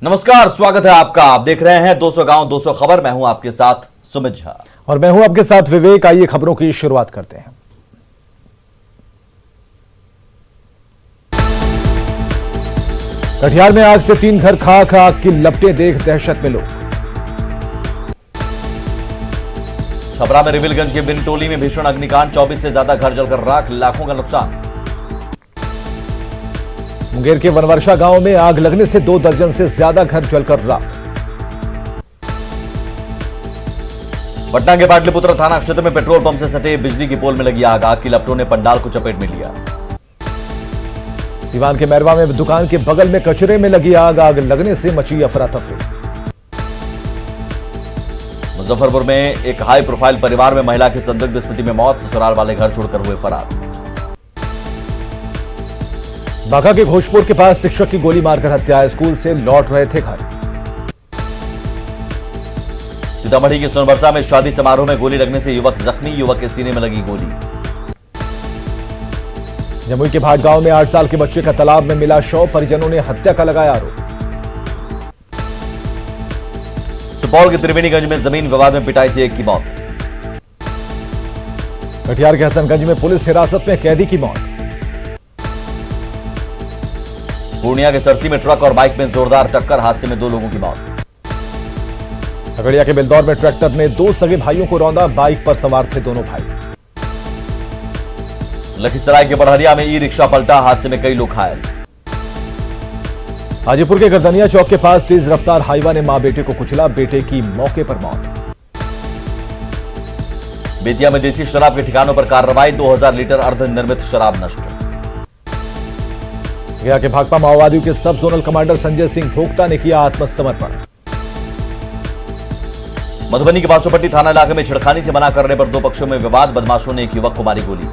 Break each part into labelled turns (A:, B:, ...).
A: नमस्कार, स्वागत है आपका। आप देख रहे हैं 200 गांव 200 खबर। मैं हूं आपके साथ सुमित झा
B: और मैं हूं आपके साथ विवेक। आइए खबरों की शुरुआत करते हैं। कटिहार में आग से 3 घर खाक, आग की लपटें देख दहशत में लोग।
A: छपरा में रिविलगंज के बिन टोली में भीषण अग्निकांड, 24 से ज्यादा घर जलकर राख, लाखों का नुकसान।
B: मुंगेर के वनवर्षा गांव में आग लगने से 2 दर्जन से ज्यादा घर जलकर राख।
A: पटना के पाटलिपुत्र थाना क्षेत्र में पेट्रोल पंप से सटे बिजली की पोल में लगी आग, आग की लपटों ने पंडाल को चपेट में लिया।
B: सीवान के मैरवा में दुकान के बगल में कचरे में लगी आग, आग लगने से मची अफरा तफरी।
A: मुजफ्फरपुर में एक हाई प्रोफाइल परिवार में महिला की संदिग्ध स्थिति में मौत, ससुराल वाले घर छोड़कर हुए फरार।
B: बांका के घोषपुर के पास शिक्षक की गोली मारकर हत्या, स्कूल से लौट रहे थे घर।
A: सीतामढ़ी के सोनबरसा में शादी समारोह में गोली लगने से युवक जख्मी, युवक के सीने में लगी गोली।
B: जमुई के भाट गांव में 8 साल के बच्चे का तालाब में मिला शव, परिजनों ने हत्या का लगाया आरोप।
A: सुपौल के त्रिवेणीगंज में जमीन विवाद में पिटाई से एक की मौत।
B: कटिहार के हसनगंज में पुलिस हिरासत में कैदी की मौत।
A: पूर्णिया के सरसी में ट्रक और बाइक में जोरदार टक्कर, हादसे में 2 लोगों की मौत।
B: खगड़िया के बिलदौर में ट्रैक्टर ने 2 सगे भाइयों को रौंदा, बाइक पर सवार थे दोनों भाई।
A: लखीसराय के बड़हरिया में ई रिक्शा पलटा, हादसे में कई लोग घायल।
B: हाजीपुर के गर्दनिया चौक के पास तेज रफ्तार हाईवा ने मां बेटे को कुचला, बेटे की मौके पर मौत।
A: बेतिया में देसी शराब के ठिकानों पर कार्रवाई, 2000 लीटर अर्धनिर्मित शराब नष्ट।
B: गया के भाकपा माओवादियों के सब जोनल कमांडर संजय सिंह भोक्ता ने किया आत्मसमर्पण।
A: मधुबनी के बासोपट्टी थाना इलाके में छिड़खानी से मना करने पर 2 पक्षों में विवाद, बदमाशों ने एक युवक को मारी गोली।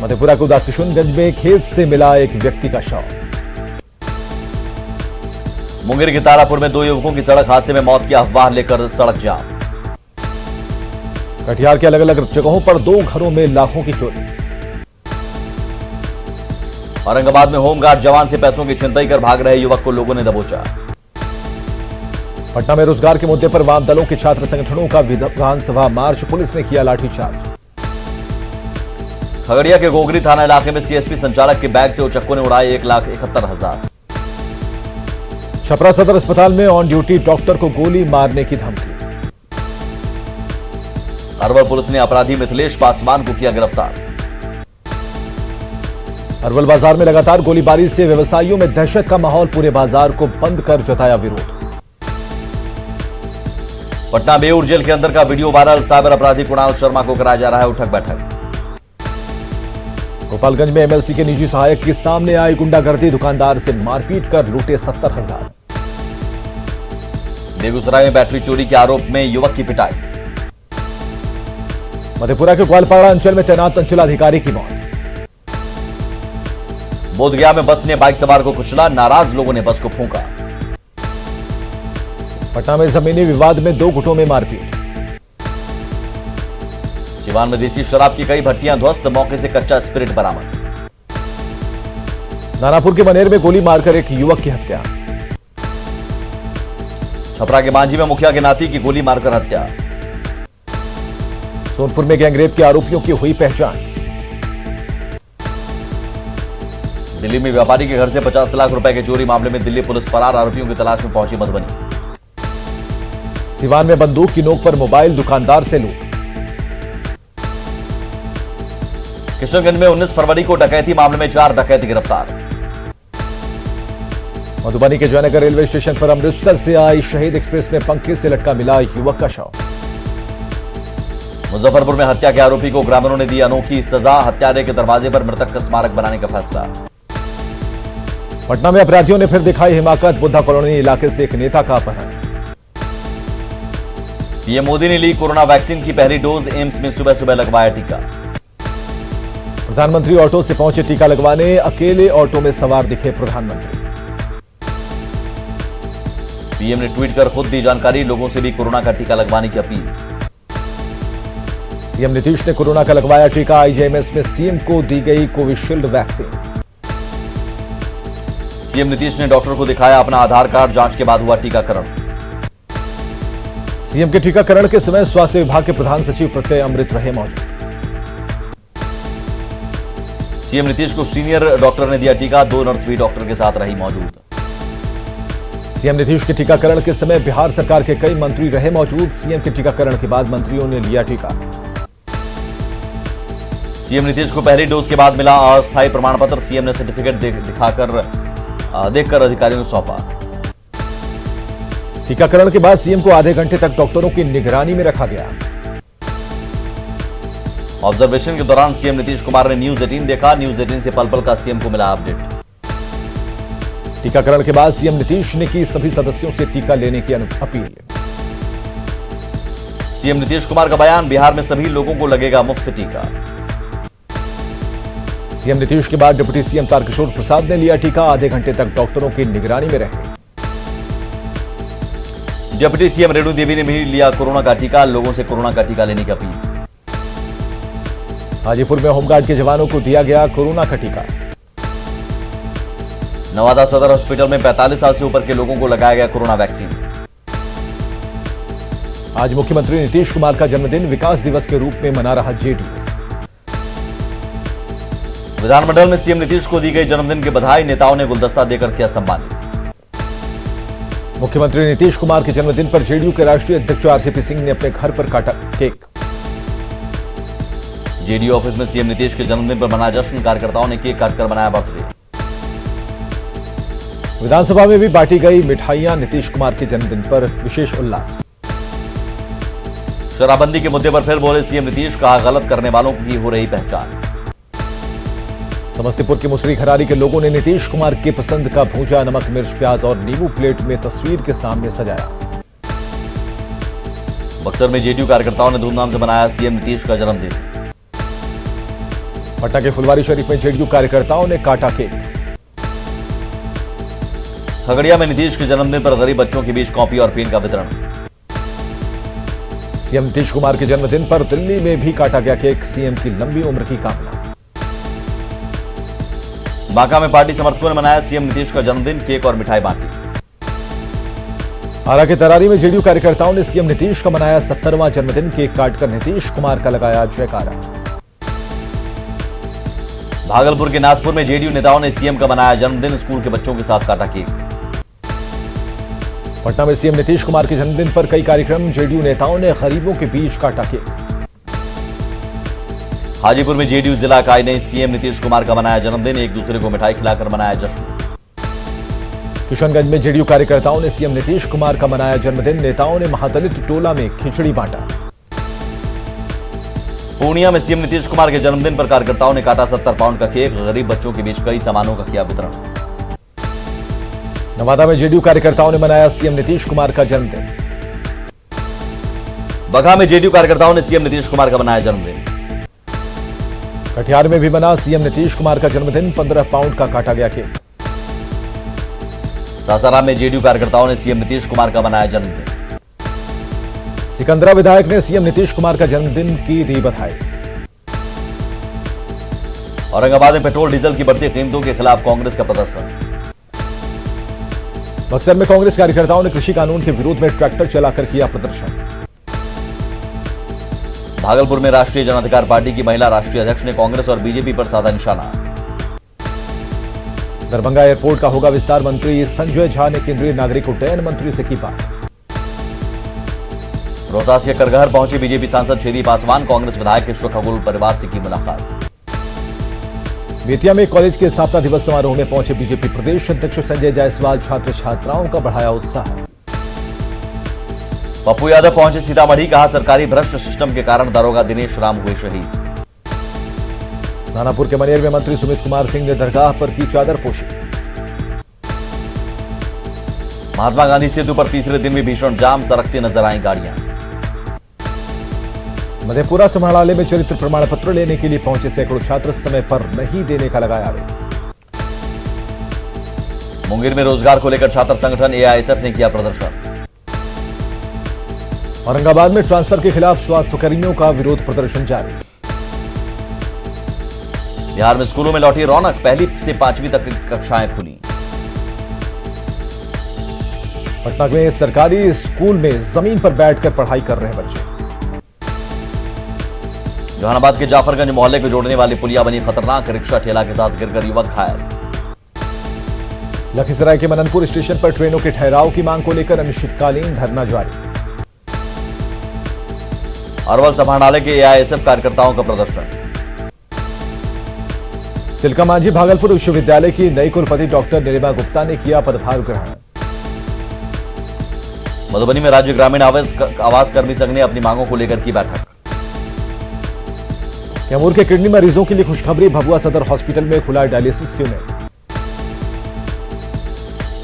B: मधेपुरा के उदाकिशुनगंज में खेत से मिला एक व्यक्ति का शव।
A: मुंगेर के तारापुर में 2 युवकों की सड़क हादसे में मौत की अफवाह लेकर सड़क जाम।
B: कटिहार के अलग अलग जगहों पर 2 घरों में लाखों की चोरी।
A: औरंगाबाद में होमगार्ड जवान से पैसों की छिनतई कर भाग रहे युवक को लोगों ने दबोचा।
B: पटना में रोजगार के मुद्दे पर वाम दलों के छात्र संगठनों का विधानसभा मार्च, पुलिस ने किया लाठीचार्ज।
A: खगड़िया के गोगरी थाना इलाके में सीएसपी संचालक के बैग से उचक्कों ने उड़ाए 1,71,000।
B: छपरा सदर अस्पताल में ऑन ड्यूटी डॉक्टर को गोली मारने की धमकी।
A: अरवल पुलिस ने अपराधी मिथिलेश पासवान को किया गिरफ्तार।
B: अरवल बाजार में लगातार गोलीबारी से व्यवसायियों में दहशत का माहौल, पूरे बाजार को बंद कर जताया विरोध।
A: पटना बेऊर जेल के अंदर का वीडियो वायरल, साइबर अपराधी कुणाल शर्मा को कराया जा रहा है उठक बैठक।
B: गोपालगंज में एमएलसी के निजी सहायक के सामने आई गुंडागर्दी, दुकानदार से मारपीट कर लूटे 70,000।
A: बेगूसराय में बैटरी चोरी के आरोप में युवक की पिटाई।
B: मधेपुरा के ग्वालपाड़ा अंचल में तैनात अंचलाधिकारी की मौत।
A: बोधगया में बस ने बाइक सवार को कुचला, नाराज लोगों ने बस को फूंका।
B: पटना में जमीनी विवाद में 2 गुटों में मारपीट।
A: सिवान में देसी शराब की कई भट्टियां ध्वस्त, मौके से कच्चा स्पिरिट बरामद।
B: दानापुर के मनेर में गोली मारकर एक युवक की हत्या।
A: छपरा के मांझी में मुखिया के नाती की गोली मारकर हत्या।
B: सोनपुर में गैंगरेप के आरोपियों की हुई पहचान।
A: दिल्ली में व्यापारी के घर से 50 लाख रुपए के चोरी मामले में दिल्ली पुलिस फरार, आरोपियों की तलाश में पहुंची मधुबनी।
B: सिवान में बंदूक की नोक पर मोबाइल, दुकानदार से लूट।
A: किशनगंज में 19 फरवरी को डकैती मामले में 4 डकैती गिरफ्तार।
B: मधुबनी के जयनगर रेलवे स्टेशन पर अमृतसर से आई शहीद एक्सप्रेस में पंखे से लटका मिला युवक का शव।
A: मुजफ्फरपुर में हत्या के आरोपी को ग्रामीणों ने दी अनोखी सजा, हत्यारे के दरवाजे पर मृतक का स्मारक बनाने का फैसला।
B: पटना में अपराधियों ने फिर दिखाई हिमाकत, बुद्धा कॉलोनी इलाके से एक नेता का अपहरण।
A: पीएम मोदी ने ली कोरोना वैक्सीन की पहली डोज, एम्स में सुबह सुबह लगवाया टीका।
B: प्रधानमंत्री ऑटो से पहुंचे टीका लगवाने, अकेले ऑटो में सवार दिखे प्रधानमंत्री।
A: पीएम ने ट्वीट कर खुद दी जानकारी, लोगों से भी कोरोना का टीका लगवाने की अपील।
B: सीएम नीतीश ने कोरोना का लगवाया टीका, आईजीएमएस में सीएम को दी गई कोविशील्ड वैक्सीन।
A: सीएम नीतीश ने डॉक्टर को दिखाया अपना आधार कार्ड, जांच के बाद हुआ टीकाकरण।
B: सीएम के टीकाकरण के समय स्वास्थ्य विभाग के प्रधान सचिव प्रत्यय अमृत रहे मौजूद।
A: सीएम नीतीश को सीनियर डॉक्टर ने दिया टीका, 2 नर्स भी डॉक्टर के साथ रही मौजूद।
B: सीएम नीतीश के टीकाकरण के समय बिहार सरकार के कई मंत्री रहे मौजूद। सीएम के टीकाकरण के बाद मंत्रियों ने लिया टीका।
A: सीएम नीतीश को पहली डोज के बाद मिला अस्थायी प्रमाण पत्र, सीएम ने सर्टिफिकेट देखकर अधिकारियों को सौंपा।
B: टीकाकरण के बाद सीएम को आधे घंटे तक डॉक्टरों की निगरानी में रखा गया।
A: ऑब्जर्वेशन के दौरान सीएम नीतीश कुमार ने न्यूज 18 देखा, न्यूज 18 से पल पल का सीएम को मिला अपडेट।
B: टीकाकरण के बाद सीएम नीतीश ने की सभी सदस्यों से टीका लेने की अपील।
A: सीएम नीतीश कुमार का बयान, बिहार में सभी लोगों को लगेगा मुफ्त टीका।
B: सीएम नीतीश के बाद डिप्टी सीएम तारकिशोर प्रसाद ने लिया टीका, आधे घंटे तक डॉक्टरों की निगरानी में रहे।
A: डिप्टी सीएम रेणु देवी ने भी लिया कोरोना का टीका, लोगों से कोरोना का टीका लेने की अपील।
B: हाजीपुर में होमगार्ड के जवानों को दिया गया कोरोना का टीका।
A: नवादा सदर हॉस्पिटल में 45 साल से ऊपर के लोगों को लगाया गया कोरोना वैक्सीन।
B: आज मुख्यमंत्री नीतीश कुमार का जन्मदिन विकास दिवस के रूप में मना रहा जेडीयू।
A: विधानमंडल में सीएम नीतीश को दी गई जन्मदिन की बधाई, नेताओं ने गुलदस्ता देकर किया सम्मानित।
B: मुख्यमंत्री नीतीश कुमार के जन्मदिन पर जेडीयू के राष्ट्रीय अध्यक्ष आरसीपी सिंह ने अपने घर पर काटा केक।
A: जेडीयू ऑफिस में सीएम नीतीश के जन्मदिन पर मनाया जश्न, कार्यकर्ताओं ने केक काटकर मनाया बर्थडे।
B: विधानसभा में भी बांटी गई मिठाइयां, नीतीश कुमार के जन्मदिन पर विशेष उल्लास।
A: शराबबंदी के मुद्दे पर फिर बोले सीएम नीतीश, कहा गलत करने वालों की हो रही पहचान।
B: समस्तीपुर के मुसरी खरारी के लोगों ने नीतीश कुमार के पसंद का भूजा नमक मिर्च प्याज और नींबू प्लेट में तस्वीर के सामने सजाया।
A: बक्सर में जेडीयू कार्यकर्ताओं ने धूमधाम से मनाया सीएम नीतीश का जन्मदिन।
B: पटना के फुलवारी शरीफ में जेडीयू कार्यकर्ताओं ने काटा केक।
A: खगड़िया में नीतीश के जन्मदिन पर गरीब बच्चों के बीच कॉपी और पेन का वितरण।
B: सीएम नीतीश कुमार के जन्मदिन पर दिल्ली में भी काटा गया केक, सीएम की लंबी उम्र की कामना।
A: बांका में पार्टी समर्थकों ने मनाया सीएम नीतीश का जन्मदिन, केक और मिठाई बांटी।
B: आरा के तरारी में जेडीयू कार्यकर्ताओं ने सीएम नीतीश का मनाया 70वां जन्मदिन, केक काटकर नीतीश कुमार का लगाया जयकारा।
A: भागलपुर के नाथपुर में जेडीयू नेताओं ने सीएम का मनाया जन्मदिन, स्कूल के बच्चों के साथ काटा केक।
B: पटना में सीएम नीतीश कुमार के जन्मदिन पर कई कार्यक्रम, जेडीयू नेताओं ने गरीबों के बीच काटा केक।
A: हाजीपुर में जेडीयू जिला इकाई ने सीएम नीतीश कुमार का मनाया जन्मदिन, एक दूसरे को मिठाई खिलाकर मनाया जश्न।
B: किशनगंज में जेडीयू कार्यकर्ताओं ने सीएम नीतीश कुमार का मनाया जन्मदिन, नेताओं ने महादलित टोला में खिचड़ी बांटा।
A: पूर्णिया में सीएम नीतीश कुमार के जन्मदिन पर कार्यकर्ताओं ने काटा 70 पाउंड का केक, गरीब बच्चों के बीच कई सामानों का किया वितरण।
B: नवादा में जेडीयू कार्यकर्ताओं ने मनाया सीएम नीतीश कुमार का जन्मदिन।
A: बगहा में जेडीयू कार्यकर्ताओं ने सीएम नीतीश कुमार का मनाया जन्मदिन।
B: कटिहार में भी बना सीएम नीतीश कुमार का जन्मदिन, 15 पाउंड का काटा गया केक।
A: सासाराम में जेडीयू कार्यकर्ताओं ने सीएम नीतीश कुमार का मनाया जन्मदिन।
B: सिकंदरा विधायक ने सीएम नीतीश कुमार का जन्मदिन की दी बधाई।
A: औरंगाबाद में पेट्रोल डीजल की बढ़ती कीमतों के खिलाफ कांग्रेस का प्रदर्शन।
B: बक्सर में कांग्रेस कार्यकर्ताओं ने कृषि कानून के विरोध में ट्रैक्टर चलाकर किया प्रदर्शन।
A: भागलपुर में राष्ट्रीय जन अधिकार पार्टी की महिला राष्ट्रीय अध्यक्ष ने कांग्रेस और बीजेपी पर साधा निशाना।
B: दरभंगा एयरपोर्ट का होगा विस्तार, मंत्री संजय झा ने केंद्रीय नागरिक उड्डयन मंत्री से की बात।
A: रोहतास के करगहर पहुंचे बीजेपी सांसद छेदी पासवान, कांग्रेस विधायक के खगोल परिवार से की मुलाकात।
B: बेतिया में कॉलेज के स्थापना दिवस समारोह में पहुंचे बीजेपी प्रदेश अध्यक्ष संजय जायसवाल, छात्र छात्राओं का बढ़ाया उत्साह।
A: पप्पू यादव पहुंचे सीतामढ़ी, कहा सरकारी भ्रष्ट सिस्टम के कारण दरोगा दिनेश राम हुए शहीद।
B: दानापुर के मनेर में मंत्री सुमित कुमार सिंह ने दरगाह पर की चादर पोशी।
A: महात्मा गांधी सेतु पर तीसरे दिन भी भीषण जाम, सरकती नजर आई गाड़ियां।
B: मधेपुरा समाहरणालय में चरित्र प्रमाण पत्र लेने के लिए पहुंचे सैकड़ों छात्र, समय पर नहीं देने का लगाया आरोप।
A: मुंगेर में रोजगार को लेकर छात्र संगठन एआईएसएफ ने किया प्रदर्शन।
B: औरंगाबाद में ट्रांसफर के खिलाफ स्वास्थ्यकर्मियों का विरोध प्रदर्शन जारी।
A: बिहार में स्कूलों में लौटी रौनक, पहली से 5वीं तक की कक्षाएं खुली।
B: पटना में सरकारी स्कूल में जमीन पर बैठकर पढ़ाई कर रहे बच्चे।
A: जहानाबाद के जाफरगंज मोहल्ले को जोड़ने वाली पुलिया बनी खतरनाक, रिक्शा ठेला के साथ गिरकर युवक घायल।
B: लखीसराय के मननपुर स्टेशन पर ट्रेनों के ठहराव की मांग को लेकर अनिश्चितकालीन धरना जारी।
A: अरवल समाहरणालय के एआईएसएफ कार्यकर्ताओं का प्रदर्शन।
B: तिलका मांझी भागलपुर विश्वविद्यालय की नई कुलपति डॉक्टर नीलिमा गुप्ता ने किया पदभार ग्रहण।
A: मधुबनी में राज्य ग्रामीण आवास कर्मी संघ ने अपनी मांगों को लेकर की बैठक।
B: कैमूर के किडनी मरीजों के लिए खुशखबरी, भभुआ सदर हॉस्पिटल में खुला डायलिसिस यूनिट।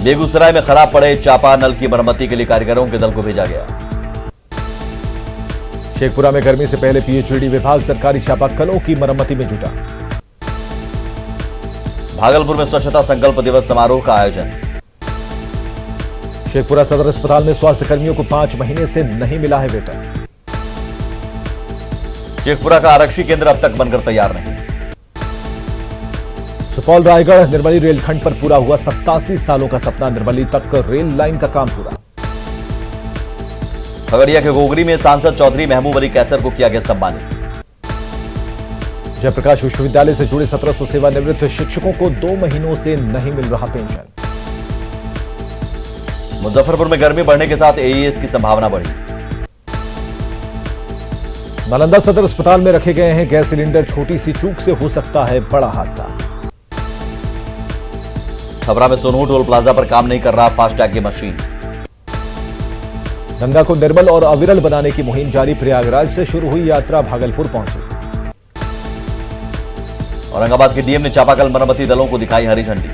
A: बेगूसराय में खराब पड़े चापा नल की मरम्मती के लिए कारीगरों के दल को भेजा गया।
B: शेखपुरा में गर्मी से पहले पीएचईडी विभाग सरकारी चापाकलों की मरम्मती में जुटा।
A: भागलपुर में स्वच्छता संकल्प दिवस समारोह का आयोजन।
B: शेखपुरा सदर अस्पताल में स्वास्थ्य कर्मियों को 5 महीने से नहीं मिला है वेतन।
A: शेखपुरा का आरक्षी केंद्र अब तक बनकर तैयार नहीं।
B: सुपौल रायगढ़ निर्मली रेलखंड पर पूरा हुआ 87 सालों का सपना, निर्मली तक रेल लाइन का काम पूरा।
A: खगड़िया के गोगरी में सांसद चौधरी महबूब अली कैसर को किया गया सम्मानित।
B: जयप्रकाश विश्वविद्यालय से जुड़े 1700 सेवानिवृत्त शिक्षकों को 2 महीनों से नहीं मिल रहा पेंशन।
A: मुजफ्फरपुर में गर्मी बढ़ने के साथ एईएस की संभावना बढ़ी।
B: नालंदा सदर अस्पताल में रखे गए हैं गैस सिलेंडर, छोटी सी चूक से हो सकता है बड़ा हादसा।
A: छपरा में सोनू टोल प्लाजा पर काम नहीं कर रहा फास्टैग की मशीन।
B: गंगा को निर्मल और अविरल बनाने की मुहिम जारी, प्रयागराज से शुरू हुई यात्रा भागलपुर पहुंची।
A: औरंगाबाद के डीएम ने चापाकल मरम्मती दलों को दिखाई हरी झंडी।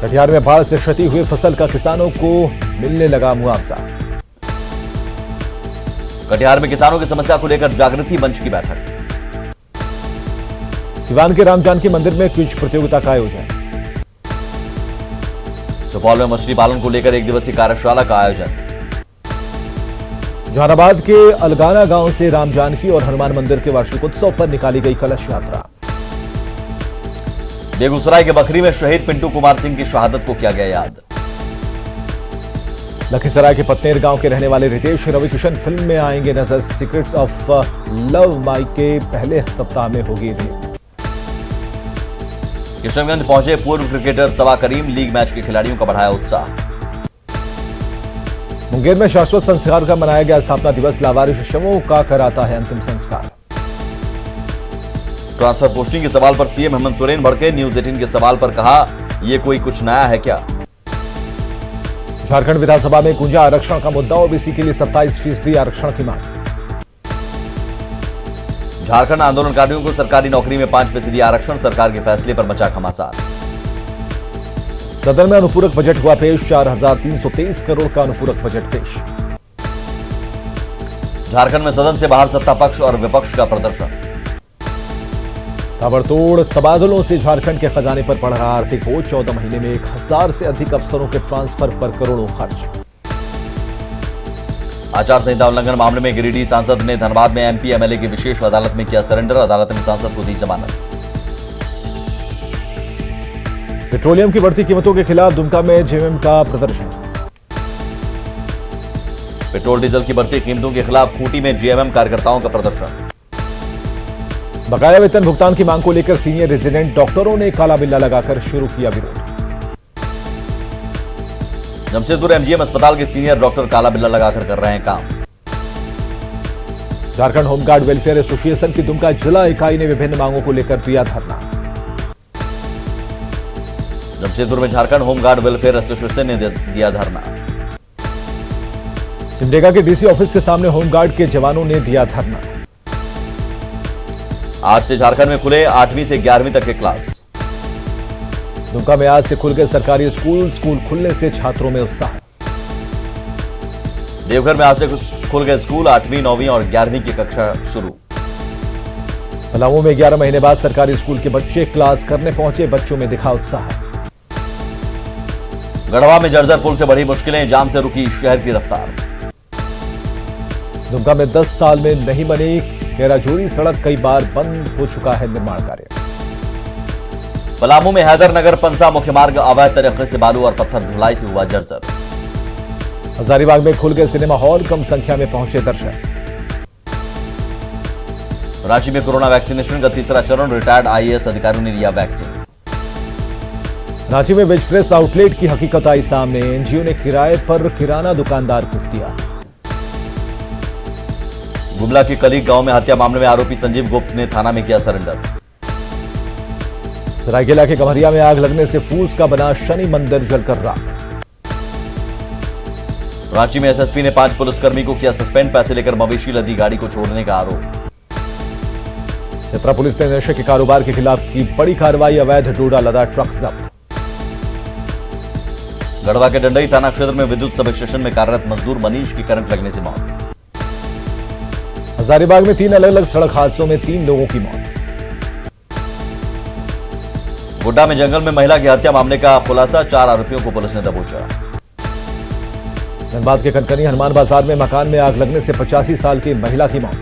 B: कटिहार में बाढ़ से क्षति हुई फसल का किसानों को मिलने लगा मुआवजा।
A: कटिहार में किसानों की समस्या को लेकर जागृति मंच की बैठक।
B: सिवान के राम जानकी मंदिर में क्विज प्रतियोगिता का आयोजन।
A: सुपौल में मछली पालन को लेकर 1 दिवसीय कार्यशाला का आयोजन।
B: जहानाबाद के अलगाना गांव से राम जानकी और हनुमान मंदिर के वार्षिकोत्सव पर निकाली गई कलश यात्रा।
A: बेगूसराय के बखरी में शहीद पिंटू कुमार सिंह की शहादत को किया गया याद।
B: लखीसराय के पत्नेर गांव के रहने वाले रितेश रविकिशन फिल्म में आएंगे नजर, सीक्रेट्स ऑफ लव माई के पहले सप्ताह में होगी रिलीज।
A: किशनगंज पहुंचे पूर्व क्रिकेटर सवा करीम, लीग मैच के खिलाड़ियों का बढ़ाया उत्साह।
B: मुंगेर में शाश्वत संस्कार का मनाया गया स्थापना दिवस, लावारिश शवों का कराता है अंतिम संस्कार।
A: ट्रांसफर पोस्टिंग के सवाल पर सीएम हेमंत सोरेन भड़के, न्यूज 18 के सवाल पर कहा यह कोई कुछ नया है क्या।
B: झारखंड विधानसभा में गूंजा आरक्षण का मुद्दा, ओबीसी के लिए 27% आरक्षण की मांग।
A: झारखंड आंदोलनकारियों को सरकारी नौकरी में 5% आरक्षण, सरकार के फैसले पर मचा घमासान।
B: सदन में अनुपूरक बजट हुआ पेश, 4323 करोड़ का अनुपूरक बजट पेश।
A: झारखंड में सदन से बाहर सत्ता पक्ष और विपक्ष का प्रदर्शन।
B: ताबड़तोड़ तबादलों से झारखंड के खजाने पर पड़ रहा आर्थिक बोझ, 14 महीने में 1000 से अधिक अफसरों के ट्रांसफर पर करोड़ों खर्च।
A: आचार संहिता उल्लंघन मामले में गिरिडीह सांसद ने धनबाद में एमपी एमएलए की विशेष अदालत में किया सरेंडर, अदालत ने सांसद को दी जमानत। पेट्रोलियम की बढ़ती कीमतों के खिलाफ दुमका में जेएमएम का प्रदर्शन। पेट्रोल डीजल की बढ़ती कीमतों के खिलाफ खूंटी में जेएमएम कार्यकर्ताओं का प्रदर्शन। बकाया वेतन भुगतान की मांग को लेकर सीनियर रेजिडेंट डॉक्टरों ने काला बिल्ला लगाकर शुरू किया विरोध। जमशेदपुर एमजीएम अस्पताल के सीनियर डॉक्टर काला बिल्ला लगाकर कर रहे हैं काम। झारखंड होमगार्ड वेलफेयर एसोसिएशन की दुमका जिला इकाई ने विभिन्न मांगों को लेकर दिया धरना। जमशेदपुर में झारखंड होमगार्ड वेलफेयर एसोसिएशन ने दिया धरना। सिमडेगा के डीसी ऑफिस के सामने होमगार्ड के जवानों ने दिया धरना। आज से झारखंड में खुले 8वीं से 11वीं तक के क्लास। दुमका में आज से खुल गए सरकारी स्कूल खुलने से छात्रों में उत्साह। देवघर में आज से खुल गए स्कूल, 8वीं 9वीं और 11वीं की कक्षा शुरू। पलामू में 11 महीने बाद सरकारी स्कूल के बच्चे क्लास करने पहुंचे, बच्चों में दिखा उत्साह। गढ़वा में जर्जर पुल से बढ़ी मुश्किलें, जाम से रुकी शहर की रफ्तार। दुमका में 10 साल में नहीं बनी कैराजोरी सड़क, कई बार बंद हो चुका है निर्माण कार्य। पलामू में हैदरनगर पंसा मुख्य मार्ग अवैध तरीके से बालू और पत्थर ढुलाई से हुआ जर्जर।
B: हजारीबाग में खुल गए सिनेमा हॉल, कम संख्या में पहुंचे दर्शक।
A: रांची में कोरोना वैक्सीनेशन का तीसरा चरण, रिटायर्ड आईएएस अधिकारियों ने लिया वैक्सीन।
B: रांची में वेज फ्रेश आउटलेट की हकीकत आई सामने, एनजीओ ने किराए पर किराना दुकानदार को दिया।
A: गुमला के कलीग गांव में हत्या मामले में आरोपी संजीव गुप्त ने थाना में किया सरेंडर।
B: सरायकेला के गम्हरिया में आग लगने से फूस का बना शनि मंदिर जलकर राख।
A: रांची में एसएसपी ने 5 पुलिसकर्मी को किया सस्पेंड, पैसे लेकर मवेशी लदी गाड़ी को छोड़ने का आरोप।
B: छपरा पुलिस ने नशे के कारोबार के खिलाफ की बड़ी कार्रवाई, अवैध डोडा लदा ट्रक जब्त।
A: गढ़वा के डंडई थाना क्षेत्र में विद्युत सब स्टेशन में कार्यरत मजदूर मनीष की करंट लगने से मौत।
B: हजारीबाग में 3 अलग अलग सड़क हादसों में 3 लोगों की मौत।
A: गोड्डा में जंगल में महिला की हत्या मामले का खुलासा, 4 आरोपियों को पुलिस ने दबोचा।
B: धनबाद के कनकनी हनुमान बाजार में मकान में आग लगने से 85 साल की महिला की मौत।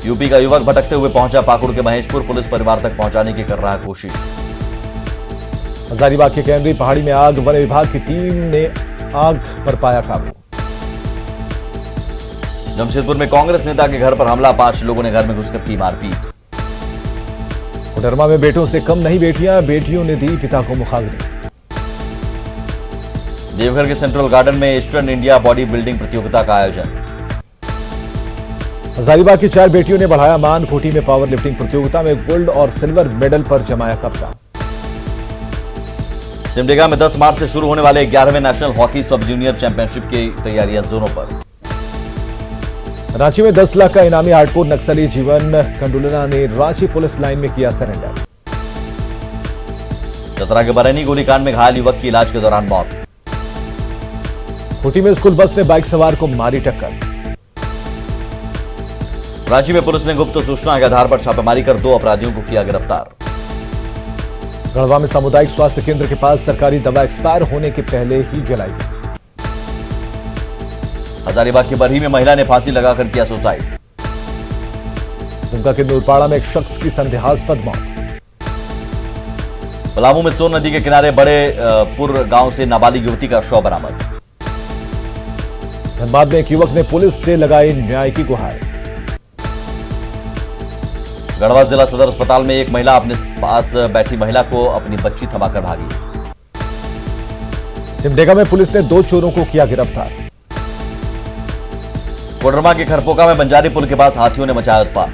A: यूपी का युवक भटकते हुए पहुंचा पाकुड़ के महेशपुर, पुलिस परिवार तक पहुंचाने की कर रहा है कोशिश।
B: हजारीबाग के कैमरी पहाड़ी में आग, वन विभाग की टीम ने आग पर पाया काबू।
A: जमशेदपुर में कांग्रेस नेता के घर पर हमला, 5 लोगों ने घर में घुसकर की मारपीट।
B: कोडरमा में बेटों से कम नहीं बेटियां, बेटियों ने दी पिता को मुखाग्नि।
A: देवघर के सेंट्रल गार्डन में ईस्टर्न इंडिया बॉडी बिल्डिंग प्रतियोगिता का आयोजन।
B: हजारीबाग की 4 बेटियों ने बढ़ाया मान, खूंटी में पावर लिफ्टिंग प्रतियोगिता में गोल्ड और सिल्वर मेडल पर जमाया कब्जा।
A: सिमडेगा में 10 मार्च से शुरू होने वाले 11वें national hockey sub junior championship की तैयारियां जोरों पर।
B: रांची में 10 लाख का इनामी हार्डकोर नक्सली जीवन कंडुलना ने रांची पुलिस लाइन में किया सरेंडर।
A: चतरा के बरैनी गोलीकांड में घायल युवक की इलाज के दौरान मौत।
B: खूंटी में स्कूल बस ने बाइक सवार को मारी टक्कर।
A: रांची में पुलिस ने गुप्त सूचना के आधार पर छापेमारी कर 2 अपराधियों को किया गिरफ्तार।
B: गढ़वा में सामुदायिक स्वास्थ्य केंद्र के पास सरकारी दवा एक्सपायर होने के पहले ही जलाई गई।
A: हजारीबाग की बरही में महिला ने फांसी लगाकर किया सुसाइड।
B: दुमका के नूरपाड़ा में एक शख्स की संदेहास्पद मौत।
A: पलामू में सोन नदी के किनारे बड़े पुर गांव से नाबालिग युवती का शव बरामद।
B: धनबाद में एक युवक ने पुलिस से लगाई न्याय की गुहार।
A: गढ़वा जिला सदर अस्पताल में एक महिला अपने पास बैठी महिला को अपनी बच्ची थमाकर भागी।
B: सिमडेगा में पुलिस ने 2 चोरों को किया गिरफ्तार।
A: कोडरमा के खरपोका में बंजारी पुल के पास हाथियों ने मचाया उत्पात।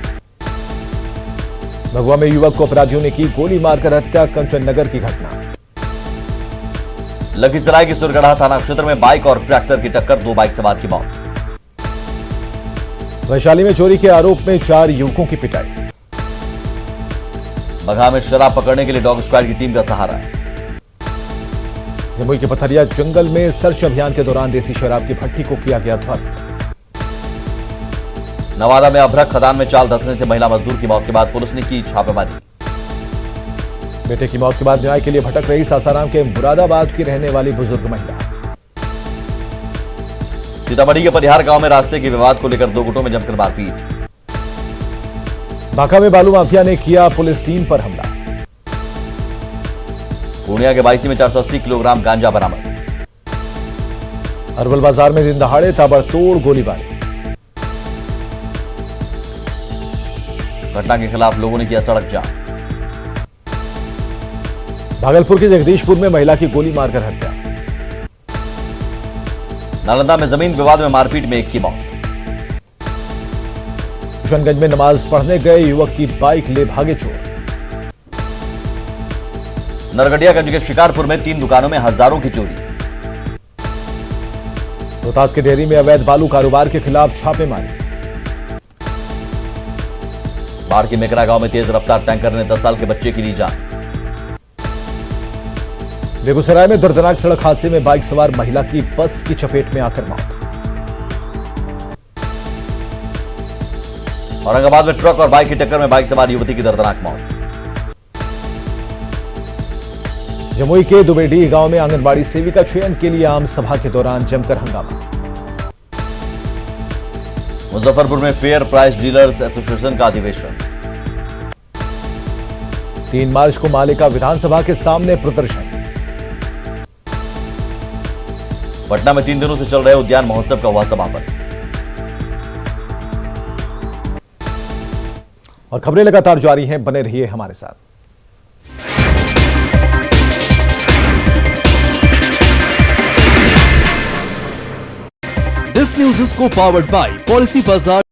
B: भगवा में युवक को अपराधियों ने की गोली मारकर हत्या, कंचन नगर की घटना।
A: लखीसराय की सुरगढ़ा थाना क्षेत्र में बाइक और ट्रैक्टर की टक्कर, 2 बाइक सवार की मौत।
B: वैशाली में चोरी के आरोप में 4 युवकों की पिटाई।
A: बगहा में शराब पकड़ने के लिए डॉग स्क्वाड की टीम का सहारा।
B: जमुई के पथरिया जंगल में सर्च अभियान के दौरान देसी शराब की भट्टी को किया गया ध्वस्त।
A: नवादा में अभ्रक खदान में चाल धंसने से महिला मजदूर की मौत के बाद पुलिस ने की छापेमारी।
B: बेटे की मौत के बाद न्याय के लिए भटक रही सासाराम के मुरादाबाद की रहने वाली बुजुर्ग महिला।
A: सीतामढ़ी के परिहार गांव में रास्ते के विवाद को लेकर 2 गुटों में जमकर मारपीट।
B: बांका में बालू माफिया ने किया पुलिस टीम पर हमला।
A: पूर्णिया के बाईसी में 480 किलोग्राम गांजा बरामद।
B: अरवल बाजार में दिन दहाड़े ताबड़तोड़ गोलीबारी।
A: घटना के खिलाफ लोगों ने किया सड़क जाम।
B: भागलपुर के जगदीशपुर में महिला की गोली मारकर हत्या।
A: नालंदा में जमीन विवाद में मारपीट में 1 की मौत।
B: किशनगंज में नमाज पढ़ने गए युवक की बाइक ले भागे चोर।
A: नरगटियागंज के शिकारपुर में 3 दुकानों में हजारों की चोरी।
B: रोहतास के डेयरी में अवैध बालू कारोबार के खिलाफ छापेमारी।
A: बाढ़ के मेकरा गांव में तेज रफ्तार टैंकर ने 10 साल के बच्चे की ली जान।
B: बेगूसराय में दर्दनाक सड़क हादसे में बाइक सवार महिला की बस की चपेट में आकर मौत।
A: औरंगाबाद में ट्रक और बाइक की टक्कर में बाइक सवार युवती की दर्दनाक मौत।
B: जमुई के दुबेडीह गांव में आंगनबाड़ी सेविका चयन के लिए आम सभा के दौरान जमकर हंगामा।
A: मुजफ्फरपुर में फेयर प्राइस डीलर्स एसोसिएशन का अधिवेशन।
B: 3 मार्च को मालेका विधानसभा के सामने प्रदर्शन।
A: पटना में 3 दिनों से चल रहे उद्यान महोत्सव का हुआ समापन।
B: और खबरें लगातार जारी हैं, बने रहिए हमारे साथ।
C: This news is co-powered by Policy Bazaar.